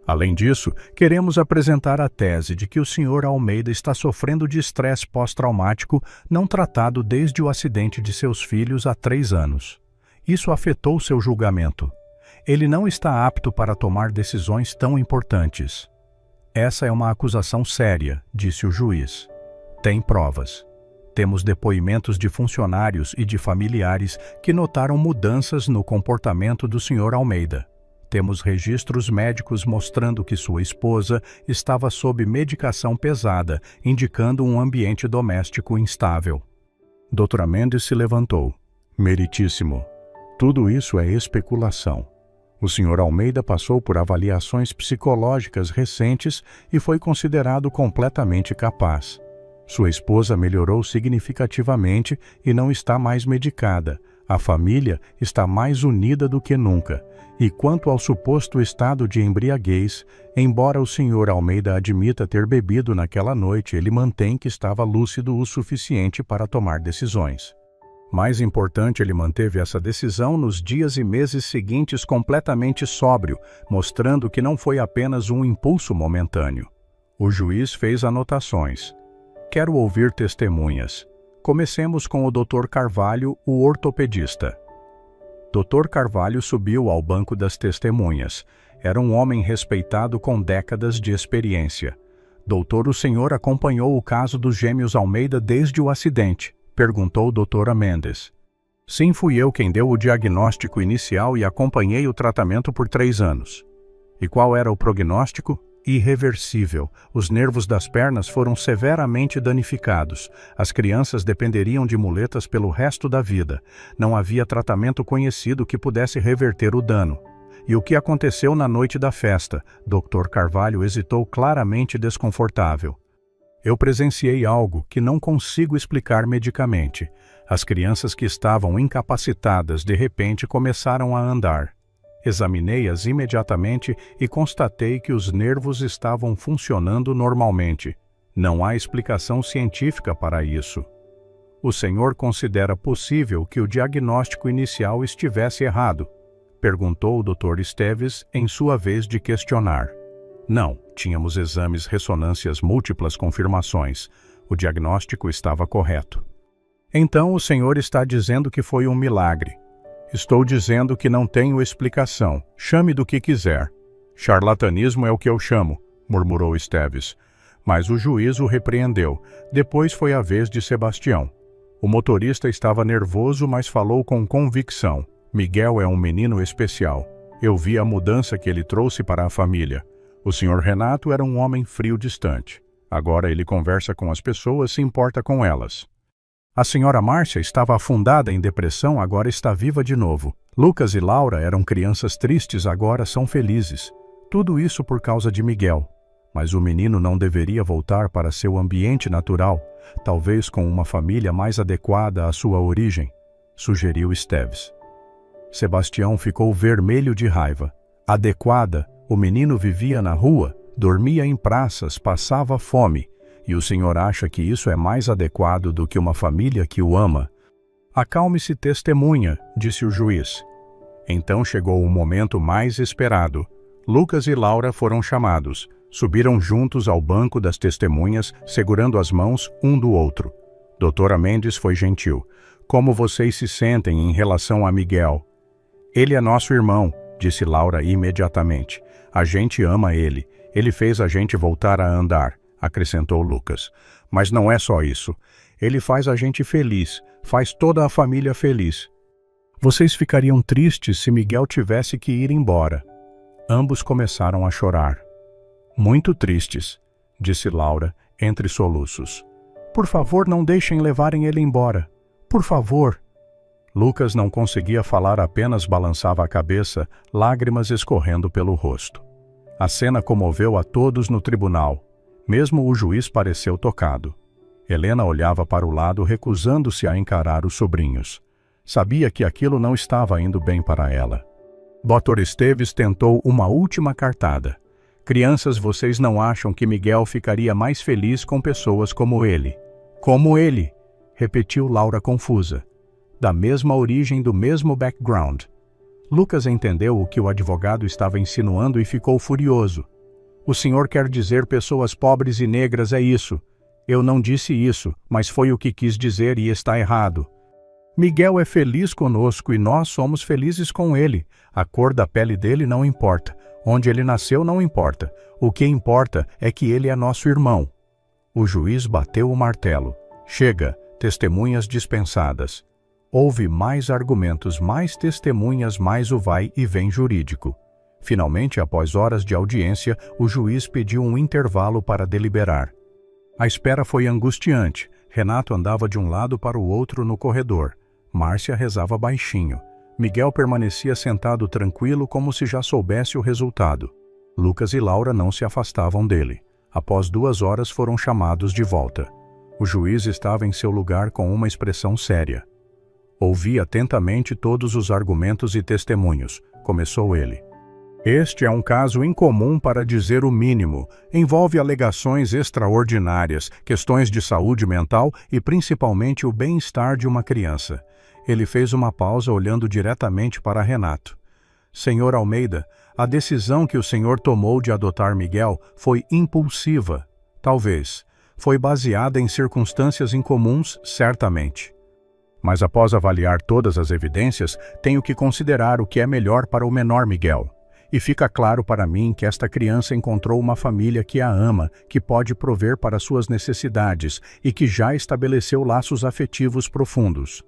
Além disso, queremos apresentar a tese de que o Sr. Almeida está sofrendo de estresse pós-traumático não tratado desde o acidente de seus filhos há 3 anos. Isso afetou seu julgamento. Ele não está apto para tomar decisões tão importantes. Essa é uma acusação séria, disse o juiz. Tem provas. Temos depoimentos de funcionários e de familiares que notaram mudanças no comportamento do Sr. Almeida. Temos registros médicos mostrando que sua esposa estava sob medicação pesada, indicando um ambiente doméstico instável. Doutora Mendes se levantou. Meritíssimo. Tudo isso é especulação. O Sr. Almeida passou por avaliações psicológicas recentes e foi considerado completamente capaz. Sua esposa melhorou significativamente e não está mais medicada. A família está mais unida do que nunca. E quanto ao suposto estado de embriaguez, embora o Sr. Almeida admita ter bebido naquela noite, ele mantém que estava lúcido o suficiente para tomar decisões. Mais importante, ele manteve essa decisão nos dias e meses seguintes completamente sóbrio, mostrando que não foi apenas um impulso momentâneo. O juiz fez anotações. Quero ouvir testemunhas. Comecemos com o Dr. Carvalho, o ortopedista. Dr. Carvalho subiu ao banco das testemunhas. Era um homem respeitado com décadas de experiência. Doutor, o senhor acompanhou o caso dos gêmeos Almeida desde o acidente? Perguntou doutora Mendes. Sim, fui eu quem deu o diagnóstico inicial e acompanhei o tratamento por 3 anos. E qual era o prognóstico? Irreversível. Os nervos das pernas foram severamente danificados. As crianças dependeriam de muletas pelo resto da vida. Não havia tratamento conhecido que pudesse reverter o dano. E o que aconteceu na noite da festa? Dr. Carvalho hesitou, claramente desconfortável. Eu presenciei algo que não consigo explicar medicamente. As crianças que estavam incapacitadas de repente começaram a andar. Examinei-as imediatamente e constatei que os nervos estavam funcionando normalmente. Não há explicação científica para isso. O senhor considera possível que o diagnóstico inicial estivesse errado? Perguntou o Dr. Esteves em sua vez de questionar. Não, tínhamos exames, ressonâncias, múltiplas confirmações. O diagnóstico estava correto. Então o senhor está dizendo que foi um milagre. Estou dizendo que não tenho explicação. Chame do que quiser. Charlatanismo é o que eu chamo, murmurou Esteves. mas o juiz o repreendeu. Depois foi a vez de Sebastião. O motorista estava nervoso, mas falou com convicção. Miguel é um menino especial. Eu vi a mudança que ele trouxe para a família. O Sr. Renato era um homem frio distante. Agora ele conversa com as pessoas, se importa com elas. A senhora Márcia estava afundada em depressão, agora está viva de novo. Lucas e Laura eram crianças tristes, agora são felizes. Tudo isso por causa de Miguel. Mas o menino não deveria voltar para seu ambiente natural, talvez com uma família mais adequada à sua origem, sugeriu Esteves. Sebastião ficou vermelho de raiva. Adequada, o menino vivia na rua, dormia em praças, passava fome. E o senhor acha que isso é mais adequado do que uma família que o ama? Acalme-se, testemunha, disse o juiz. Então chegou o momento mais esperado. Lucas e Laura foram chamados. Subiram juntos ao banco das testemunhas, segurando as mãos um do outro. Doutora Mendes foi gentil. Como vocês se sentem em relação a Miguel? Ele é nosso irmão, disse Laura imediatamente. A gente ama ele. Ele fez a gente voltar a andar, acrescentou Lucas. Mas não é só isso. Ele faz a gente feliz, faz toda a família feliz. Vocês ficariam tristes se Miguel tivesse que ir embora. Ambos começaram a chorar. Muito tristes, disse Laura, entre soluços. Por favor, não deixem levarem ele embora. Por favor. Lucas não conseguia falar, apenas balançava a cabeça, lágrimas escorrendo pelo rosto. A cena comoveu a todos no tribunal. Mesmo o juiz pareceu tocado. Helena olhava para o lado, recusando-se a encarar os sobrinhos. Sabia que aquilo não estava indo bem para ela. Dr. Esteves tentou uma última cartada. Crianças, vocês não acham que Miguel ficaria mais feliz com pessoas como ele? Como ele? Repetiu Laura confusa. Da mesma origem, do mesmo background. Lucas entendeu o que o advogado estava insinuando e ficou furioso. O senhor quer dizer pessoas pobres e negras, é isso? Eu não disse isso, mas foi o que quis dizer e está errado. Miguel é feliz conosco e nós somos felizes com ele. A cor da pele dele não importa. Onde ele nasceu não importa. O que importa é que ele é nosso irmão. O juiz bateu o martelo. Chega, testemunhas dispensadas. Houve mais argumentos, mais testemunhas, mais o vai e vem jurídico. Finalmente, após horas de audiência, o juiz pediu um intervalo para deliberar. A espera foi angustiante. Renato andava de um lado para o outro no corredor. Márcia rezava baixinho. Miguel permanecia sentado tranquilo, como se já soubesse o resultado. Lucas e Laura não se afastavam dele. Após 2 horas foram chamados de volta. O juiz estava em seu lugar com uma expressão séria. Ouvi atentamente todos os argumentos e testemunhos. Começou ele. Este é um caso incomum, para dizer o mínimo. Envolve alegações extraordinárias, questões de saúde mental e principalmente o bem-estar de uma criança. Ele fez uma pausa, olhando diretamente para Renato. Senhor Almeida, a decisão que o senhor tomou de adotar Miguel foi impulsiva. Talvez. Foi baseada em circunstâncias incomuns, certamente. Mas após avaliar todas as evidências, tenho que considerar o que é melhor para o menor Miguel. E fica claro para mim que esta criança encontrou uma família que a ama, que pode prover para suas necessidades e que já estabeleceu laços afetivos profundos.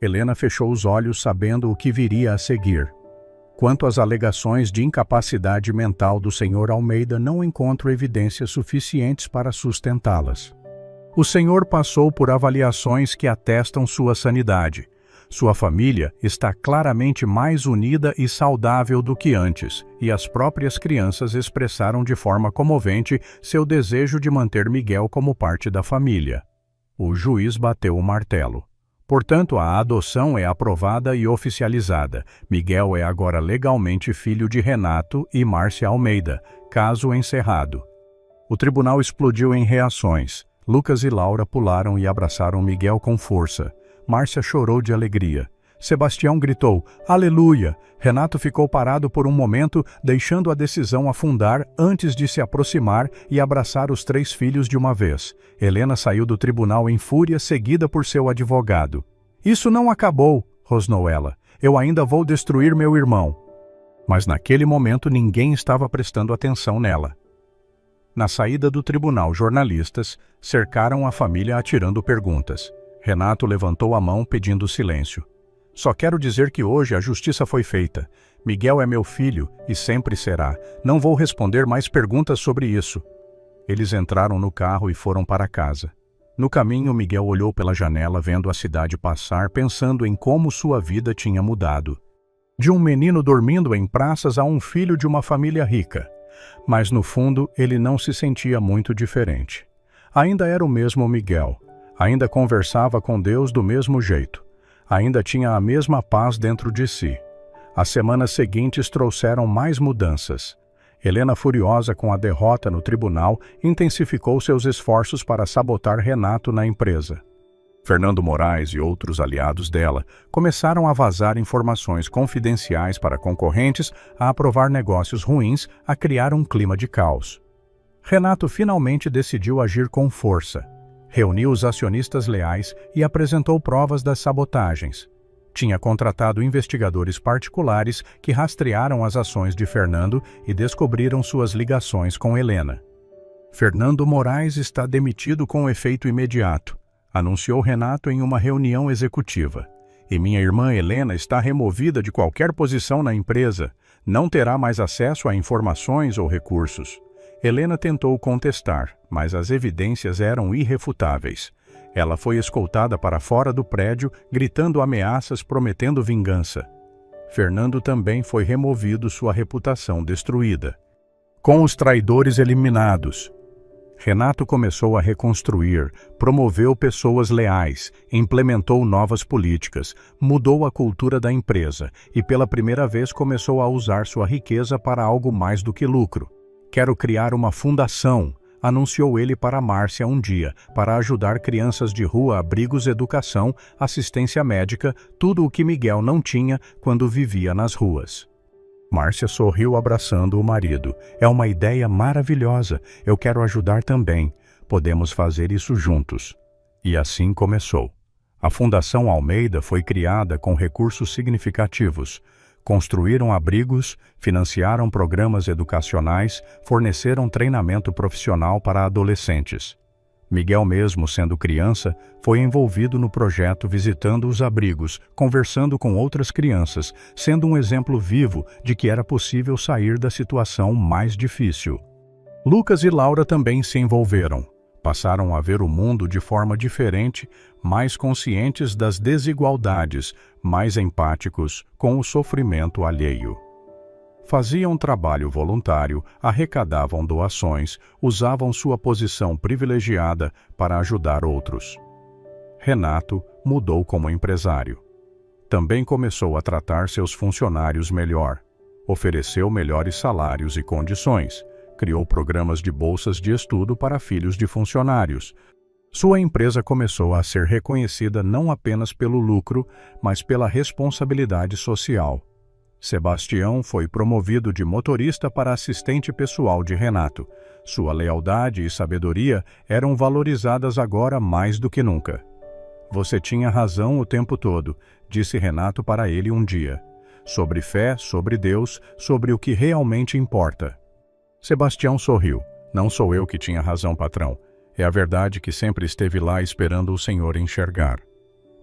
Helena fechou os olhos, sabendo o que viria a seguir. Quanto às alegações de incapacidade mental do Sr. Almeida, não encontro evidências suficientes para sustentá-las. O senhor passou por avaliações que atestam sua sanidade. Sua família está claramente mais unida e saudável do que antes, e as próprias crianças expressaram de forma comovente seu desejo de manter Miguel como parte da família. O juiz bateu o martelo. Portanto, a adoção é aprovada e oficializada. Miguel é agora legalmente filho de Renato e Márcia Almeida, caso encerrado. O tribunal explodiu em reações. Lucas e Laura pularam e abraçaram Miguel com força. Márcia chorou de alegria. Sebastião gritou, aleluia! Renato ficou parado por um momento, deixando a decisão afundar antes de se aproximar e abraçar os 3 filhos de uma vez. Helena saiu do tribunal em fúria, seguida por seu advogado. Isso não acabou, rosnou ela. Eu ainda vou destruir meu irmão. Mas naquele momento ninguém estava prestando atenção nela. Na saída do tribunal, jornalistas cercaram a família atirando perguntas. Renato levantou a mão pedindo silêncio. Só quero dizer que hoje a justiça foi feita. Miguel é meu filho e sempre será. Não vou responder mais perguntas sobre isso. Eles entraram no carro e foram para casa. No caminho, Miguel olhou pela janela vendo a cidade passar, pensando em como sua vida tinha mudado. De um menino dormindo em praças a um filho de uma família rica. Mas no fundo, ele não se sentia muito diferente. Ainda era o mesmo Miguel. Ainda conversava com Deus do mesmo jeito. Ainda tinha a mesma paz dentro de si. As semanas seguintes trouxeram mais mudanças. Helena, furiosa com a derrota no tribunal, intensificou seus esforços para sabotar Renato na empresa. Fernando Moraes e outros aliados dela começaram a vazar informações confidenciais para concorrentes, a aprovar negócios ruins, a criar um clima de caos. Renato finalmente decidiu agir com força. Reuniu os acionistas leais e apresentou provas das sabotagens. Tinha contratado investigadores particulares que rastrearam as ações de Fernando e descobriram suas ligações com Helena. Fernando Moraes está demitido com efeito imediato, anunciou Renato em uma reunião executiva. E minha irmã Helena está removida de qualquer posição na empresa, não terá mais acesso a informações ou recursos. Helena tentou contestar, mas as evidências eram irrefutáveis. Ela foi escoltada para fora do prédio, gritando ameaças, prometendo vingança. Fernando também foi removido, sua reputação destruída. Com os traidores eliminados, Renato começou a reconstruir, promoveu pessoas leais, implementou novas políticas, mudou a cultura da empresa e pela primeira vez começou a usar sua riqueza para algo mais do que lucro. Quero criar uma fundação, anunciou ele para Márcia um dia, para ajudar crianças de rua, abrigos, educação, assistência médica, tudo o que Miguel não tinha quando vivia nas ruas. Márcia sorriu abraçando o marido. É uma ideia maravilhosa. Eu quero ajudar também. Podemos fazer isso juntos. E assim começou. A Fundação Almeida foi criada com recursos significativos. Construíram abrigos, financiaram programas educacionais, forneceram treinamento profissional para adolescentes. Miguel, mesmo sendo criança, foi envolvido no projeto, visitando os abrigos, conversando com outras crianças, sendo um exemplo vivo de que era possível sair da situação mais difícil. Lucas e Laura também se envolveram. Passaram a ver o mundo de forma diferente, mais conscientes das desigualdades, mais empáticos com o sofrimento alheio. Faziam trabalho voluntário, arrecadavam doações, usavam sua posição privilegiada para ajudar outros. Renato mudou como empresário. Também começou a tratar seus funcionários melhor. Ofereceu melhores salários e condições. Criou programas de bolsas de estudo para filhos de funcionários. Sua empresa começou a ser reconhecida não apenas pelo lucro, mas pela responsabilidade social. Sebastião foi promovido de motorista para assistente pessoal de Renato. Sua lealdade e sabedoria eram valorizadas agora mais do que nunca. Você tinha razão o tempo todo, disse Renato para ele um dia. Sobre fé, sobre Deus, sobre o que realmente importa. Sebastião sorriu. Não sou eu que tinha razão, patrão. É a verdade que sempre esteve lá esperando o Senhor enxergar.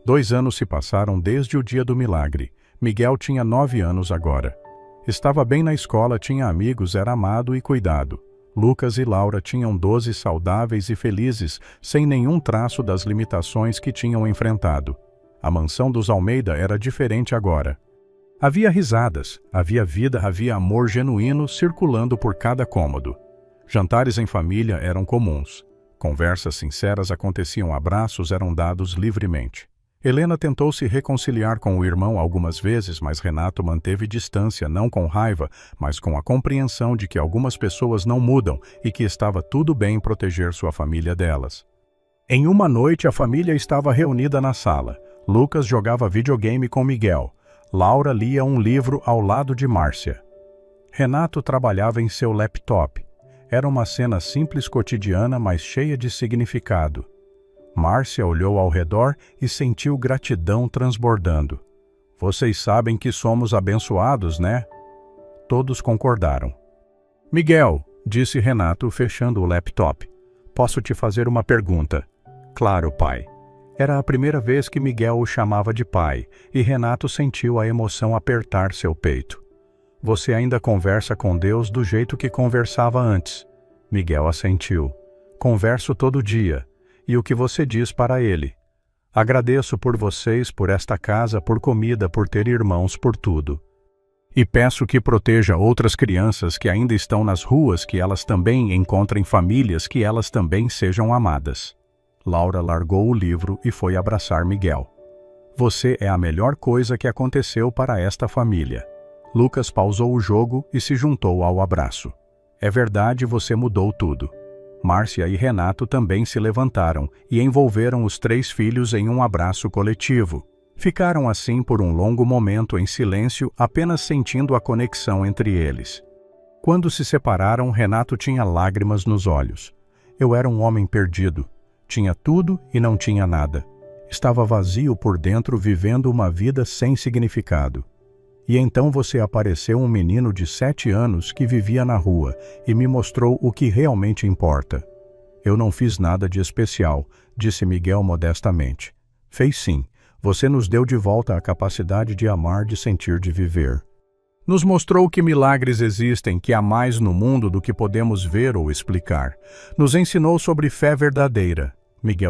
2 anos se passaram desde o dia do milagre. Miguel tinha 9 anos agora. Estava bem na escola, tinha amigos, era amado e cuidado. Lucas e Laura tinham 12 saudáveis e felizes, sem nenhum traço das limitações que tinham enfrentado. A mansão dos Almeida era diferente agora. Havia risadas, havia vida, havia amor genuíno circulando por cada cômodo. Jantares em família eram comuns. Conversas sinceras aconteciam, abraços eram dados livremente. Helena tentou se reconciliar com o irmão algumas vezes, mas Renato manteve distância, não com raiva, mas com a compreensão de que algumas pessoas não mudam e que estava tudo bem em proteger sua família delas. Em uma noite, a família estava reunida na sala. Lucas jogava videogame com Miguel. Laura lia um livro ao lado de Márcia. Renato trabalhava em seu laptop. Era uma cena simples, cotidiana, mas cheia de significado. Márcia olhou ao redor e sentiu gratidão transbordando. Vocês sabem que somos abençoados, né? Todos concordaram. Miguel, disse Renato, fechando o laptop. Posso te fazer uma pergunta? Claro, pai. Era a primeira vez que Miguel o chamava de pai, e Renato sentiu a emoção apertar seu peito. Você ainda conversa com Deus do jeito que conversava antes? Miguel assentiu. Converso todo dia. E o que você diz para ele? Agradeço por vocês, por esta casa, por comida, por ter irmãos, por tudo. E peço que proteja outras crianças que ainda estão nas ruas, que elas também encontrem famílias, que elas também sejam amadas. Laura largou o livro e foi abraçar Miguel. Você é a melhor coisa que aconteceu para esta família. Lucas pausou o jogo e se juntou ao abraço. É verdade, você mudou tudo. Márcia e Renato também se levantaram e envolveram os 3 filhos em um abraço coletivo. Ficaram assim por um longo momento em silêncio, apenas sentindo a conexão entre eles. Quando se separaram, Renato tinha lágrimas nos olhos. Eu era um homem perdido. Tinha tudo e não tinha nada. Estava vazio por dentro, vivendo uma vida sem significado. E então você apareceu, um menino de 7 anos que vivia na rua, e me mostrou o que realmente importa. Eu não fiz nada de especial, disse Miguel modestamente. Fez sim. Você nos deu de volta a capacidade de amar, de sentir, de viver. Nos mostrou que milagres existem, que há mais no mundo do que podemos ver ou explicar. Nos ensinou sobre fé verdadeira. Miguel